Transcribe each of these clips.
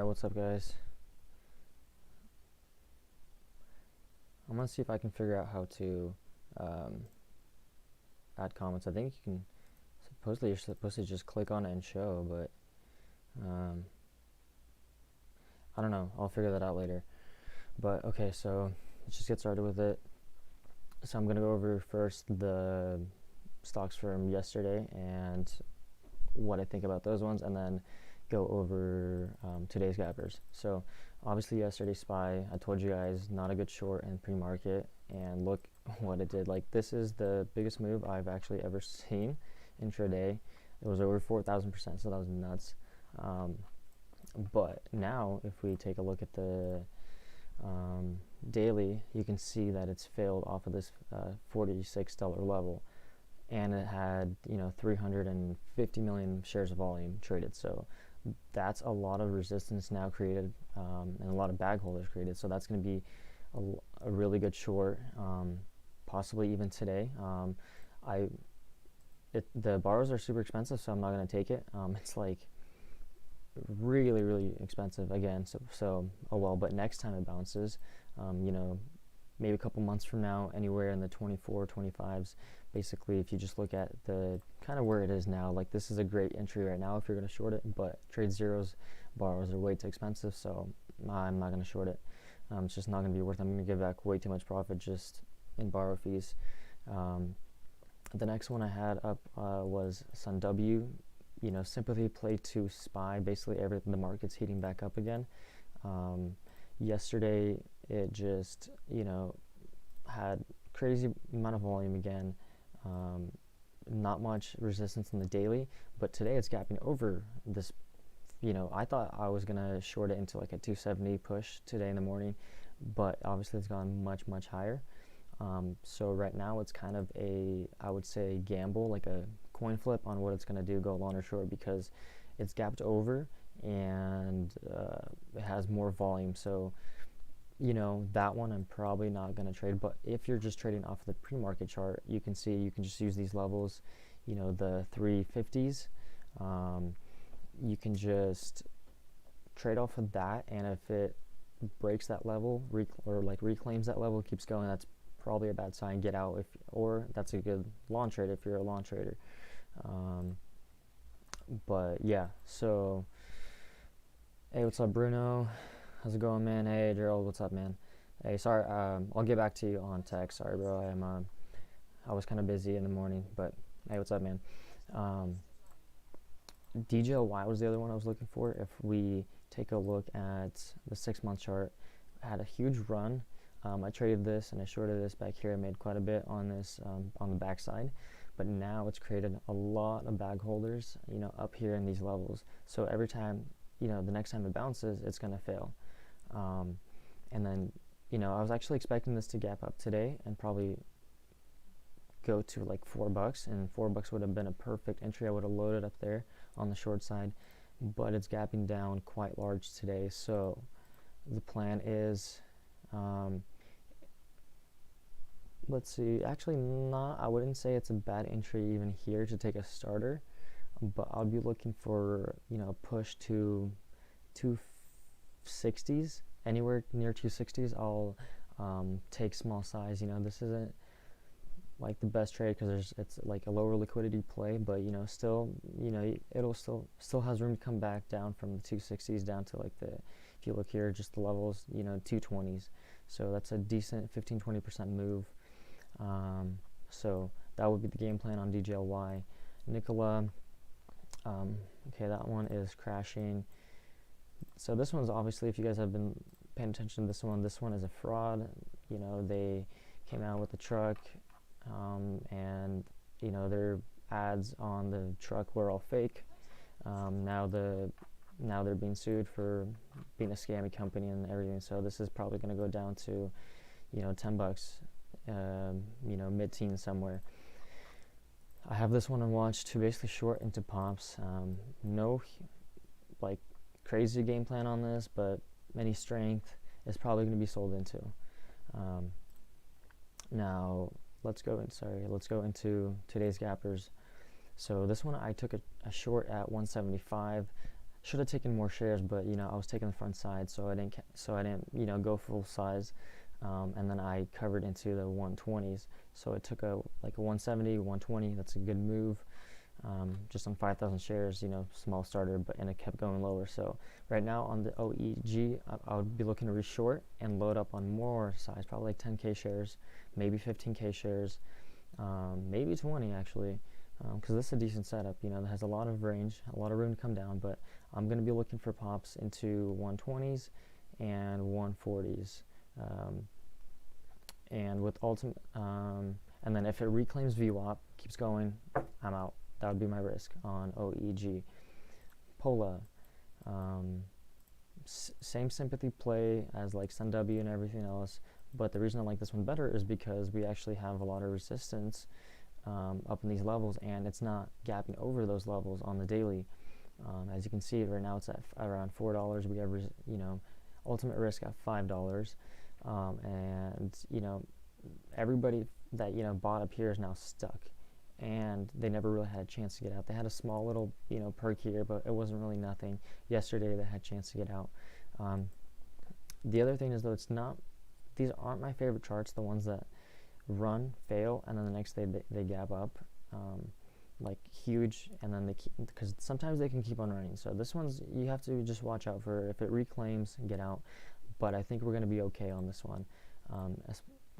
What's up, guys? I'm gonna see if I can figure out how to um, add comments. I think you can. Supposedly, you're supposed to just click on it and show, but um, I don't know. I'll figure that out later. But okay, so let's just get started with it. So I'm gonna go over first the stocks from yesterday and what I think about those ones, and then go over today's gappers. So obviously yesterday's SPY, I told you guys, not a good short in pre-market, and look what it did. Like, this is the biggest move I've actually ever seen intraday. It was over 4,000%, so that was nuts. Um, but now if we take a look at the daily, you can see that it's failed off of this $46 level, and it had 350 million shares of volume traded. So that's a lot of resistance now created, and a lot of bag holders created. So that's going to be a really good short, possibly even today. The borrows are super expensive, so I'm not going to take it. It's like really, really expensive again. So oh well. But next time it bounces, maybe a couple months from now, anywhere in the 24, 25s. Basically, if you just look at the kind of where it is now, like, this is a great entry right now if you're going to short it, but trade zeros, borrows are way too expensive, so I'm not going to short it. It's just not going to be worth it. I'm going to give back way too much profit just in borrow fees. The next one I had up was SunW. Sympathy play to SPY. Basically, everything, the market's heating back up again. Yesterday, it just, had crazy amount of volume again. Not much resistance in the daily, but today it's gapping over this. I thought I was gonna short it into like a 270 push today in the morning, but obviously it's gone much, much higher. So right now it's kind of I would say, gamble, like a coin flip on what it's gonna do, go long or short, because it's gapped over and it has more volume. So that one I'm probably not going to trade. But if you're just trading off of the pre-market chart, you can see you can just use these levels, the 350s. You can just trade off of that, and if it breaks that level or like reclaims that level, keeps going, that's probably a bad sign. Get out, or that's a good long trade if you're a long trader. But yeah, so hey, what's up, Bruno? How's it going, man? Hey, Gerald, what's up, man? Hey, sorry, I'll get back to you on text. Sorry, bro. I was kind of busy in the morning, but hey, what's up, man? DJLY was the other one I was looking for. If we take a look at the 6-month chart, I had a huge run. I traded this and I shorted this back here. I made quite a bit on this on the backside, but now it's created a lot of bag holders, up here in these levels. So every time, the next time it bounces, it's gonna fail. And then, I was actually expecting this to gap up today and probably go to like $4, and $4 would have been a perfect entry. I would have loaded up there on the short side, but it's gapping down quite large today. So the plan is, let's see, actually not, I wouldn't say it's a bad entry even here to take a starter, but I'll be looking for, push to 260s. Anywhere near 260s, I'll take small size. This isn't like the best trade because it's like a lower liquidity play, but still, it'll still has room to come back down from the 260s down to like if you look here, just the levels, 220s. So that's a decent 15-20% move. So that would be the game plan on DJLY. Nikola, okay, that one is crashing. So this one's obviously, if you guys have been paying attention to this one is a fraud. They came out with the truck, and their ads on the truck were all fake. Now they're being sued for being a scammy company and everything. So this is probably going to go down to $10, mid-teens somewhere. I have this one on watch to basically short into pops. No like crazy game plan on this, but any strength is probably going to be sold into. Now let's go into today's gappers. So this one I took a short at 175, should have taken more shares, but I was taking the front side, so I didn't go full size, and then I covered into the 120s. So it took a 170, 120. That's a good move. Just on 5,000 shares, small starter, and it kept going lower. So right now on the OEG, I would be looking to reshort and load up on more size, probably like 10K shares, maybe 15K shares, maybe 20 actually, because this is a decent setup, that has a lot of range, a lot of room to come down, but I'm going to be looking for pops into 120s and 140s, and with ultimate, and then if it reclaims VWAP, keeps going, I'm out. That would be my risk on OEG. Pola, same sympathy play as like SunW and everything else, but the reason I like this one better is because we actually have a lot of resistance up in these levels, and it's not gapping over those levels on the daily. As you can see right now, it's at around $4. We have ultimate risk at $5, and everybody that bought up here is now stuck, and they never really had a chance to get out. They had a small little perk here, but it wasn't really nothing. Yesterday they had a chance to get out. The other thing is, though, these aren't my favorite charts, the ones that run, fail, and then the next day they gap up like huge, and then because sometimes they can keep on running. So this one's, you have to just watch out for if it reclaims, get out. But I think we're going to be okay on this one,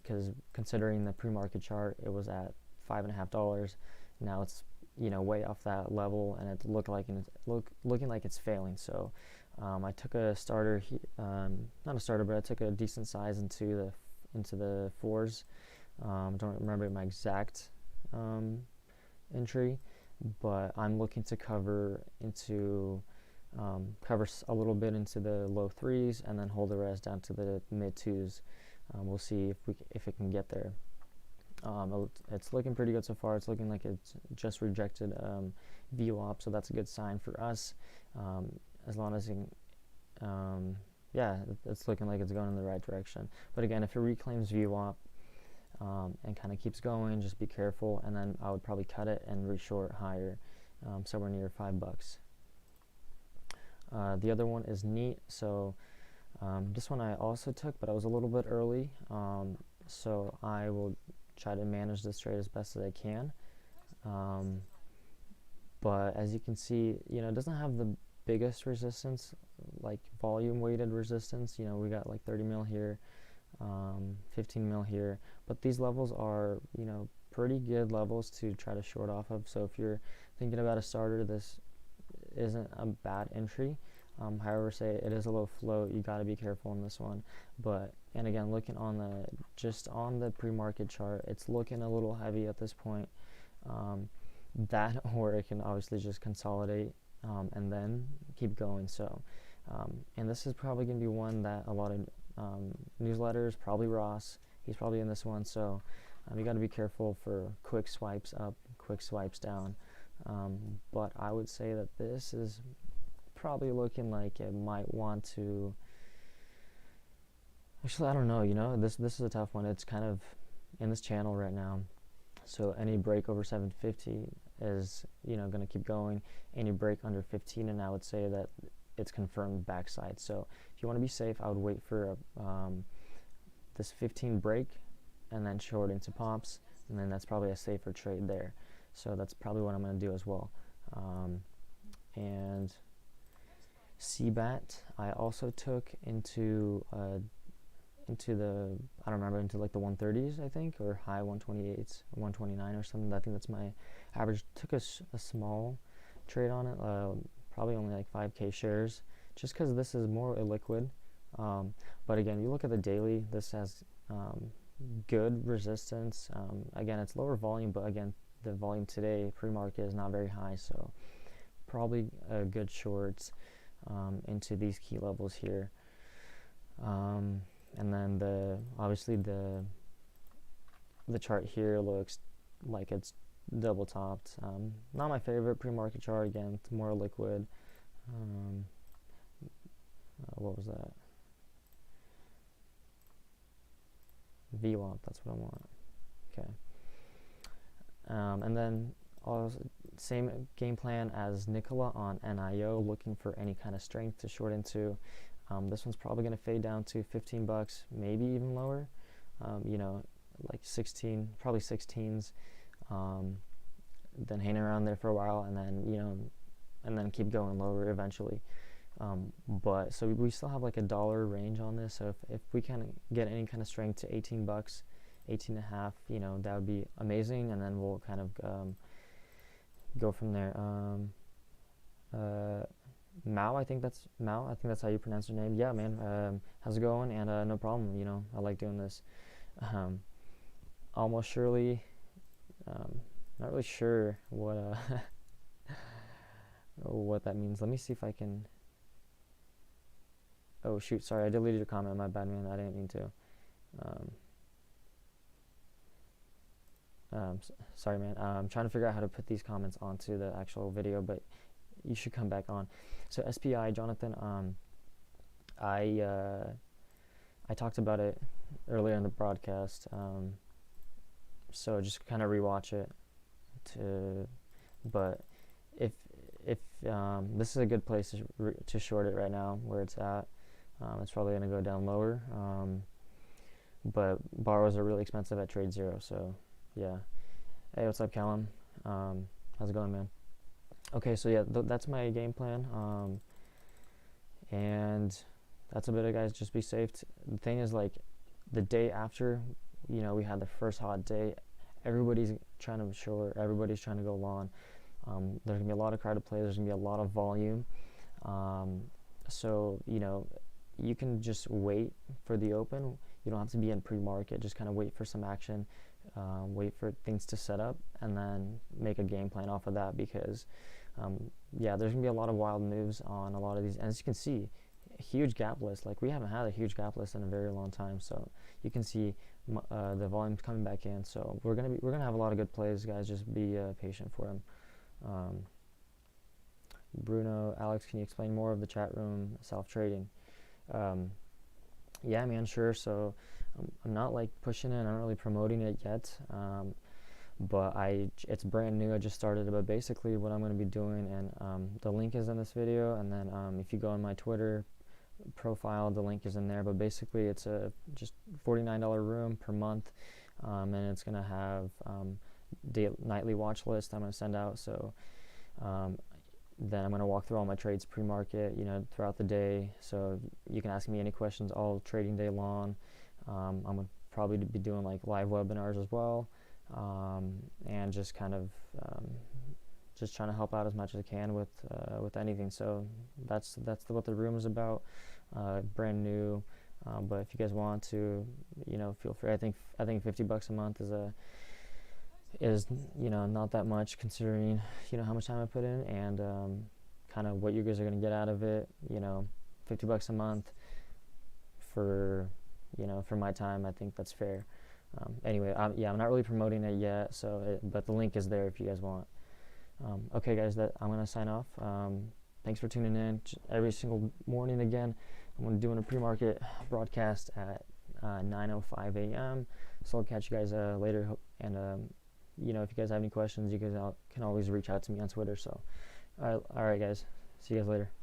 because considering the pre-market chart, it was at $5.50. Now it's way off that level, and it looking like it's failing. So I took a starter, not a starter, but I took a decent size into the fours. Don't remember my exact entry, but I'm looking to cover a little bit into the low threes, and then hold the rest down to the mid twos. We'll see if it can get there. It's looking pretty good so far. It's looking like it's just rejected VWAP, so that's a good sign for us. As long as it's looking like it's going in the right direction. But again, if it reclaims VWAP and kind of keeps going, just be careful, and then I would probably cut it and reshort higher, somewhere near $5. The other one is Neat. So this one I also took, but I was a little bit early, so I will try to manage this trade as best as I can. But as you can see, it doesn't have the biggest resistance, like volume weighted resistance. We got like 30 mil here, 15 mil here, but these levels are pretty good levels to try to short off of. So if you're thinking about a starter, this isn't a bad entry. However, say it is a low float, you got to be careful on this one. And again, looking on the pre-market chart, it's looking a little heavy at this point. That, or it can obviously just consolidate and then keep going. So, and this is probably going to be one that a lot of newsletters, probably Ross, he's probably in this one. So you got to be careful for quick swipes up, quick swipes down. But I would say that this is probably looking like it might want to. Actually, I don't know. This is a tough one. It's kind of in this channel right now. So any break over 750 is going to keep going. Any break under 15, and I would say that it's confirmed backside. So if you want to be safe, I would wait for this 15 break and then short into pops, and then that's probably a safer trade there. So that's probably what I'm going to do as well. And CBAT I also took into the, I don't remember, into like the 130s, I think, or high 128s, 129 or something. I think that's my average. Took a small trade on it, probably only like 5K shares, just because this is more illiquid. But again, you look at the daily, this has good resistance. Again, it's lower volume, but again, the volume today, pre-market, is not very high, so probably a good shorts into these key levels here. And then obviously the chart here looks like it's double topped. Not my favorite pre-market chart. Again, it's more liquid. What was that? VWAP, that's what I want. Okay. And then also same game plan as Nicola on NIO, looking for any kind of strength to short into. This one's probably going to fade down to 15 bucks, maybe even lower. You know, like 16, probably 16s. Then hang around there for a while, and then, you know, and then keep going lower eventually. But so we still have like a dollar range on this. So if we can get any kind of strength to 18 bucks, 18 and a half, you know, that would be amazing. And then we'll kind of go from there. Mao, I think that's how you pronounce your name. Yeah, man. How's it going? And no problem. You know, I like doing this. Almost surely. Not really sure what what that means. Let me see if I can. Oh shoot! Sorry, I deleted your comment. My bad, man. I didn't mean to. Sorry, man. I'm trying to figure out how to put these comments onto the actual video, but you should come back on. So SPI, Jonathan. I talked about it earlier in the broadcast. So just kind of rewatch it. But if this is a good place to short it right now where it's at. It's probably going to go down lower. But borrows are really expensive at Trade Zero, so yeah. Hey, what's up, Callum? How's it going, man? Okay, so yeah, that's my game plan. And that's about it, guys. Just be safe. The thing is, like, the day after, you know, we had the first hot day, everybody's trying to short, everybody's trying to go long. There's going to be a lot of crowded play, there's going to be a lot of volume. So, you know, you can just wait for the open. You don't have to be in pre-market. Just kind of wait for some action, wait for things to set up, and then make a game plan off of that. Because, yeah, there's gonna be a lot of wild moves on a lot of these. And as you can see, huge gap list. Like, we haven't had a huge gap list in a very long time. So you can see the volume's coming back in. So we're gonna have a lot of good plays, guys. Just be patient for them. Bruno, Alex, can you explain more of the chat room self-trading? Yeah, man, sure. So I'm not like pushing it, I'm not really promoting it yet, but it's brand new. I just started it, but basically what I'm going to be doing, and the link is in this video, and then if you go on my Twitter profile, the link is in there. But basically it's a just $49 room per month, and it's going to have nightly watch list I'm going to send out. So then I'm going to walk through all my trades pre-market, you know, throughout the day. So you can ask me any questions all trading day long. I'm going to probably be doing like live webinars as well, and just kind of just trying to help out as much as I can with anything. So that's what the room is about. Brand new, but if you guys want to, you know, feel free. I think $50 a month is you know, not that much considering, you know, how much time I put in, and kind of what you guys are going to get out of it. You know, $50 a month for, you know, for my time, I think that's fair. Anyway, yeah, I'm not really promoting it yet, so but the link is there if you guys want. Okay, guys, I'm going to sign off. Thanks for tuning in every single morning. Again, I'm going to do a pre-market broadcast at 9:05 a.m. So I'll catch you guys later, and you know, if you guys have any questions, you guys can always reach out to me on Twitter. So, all right, guys. See you guys later.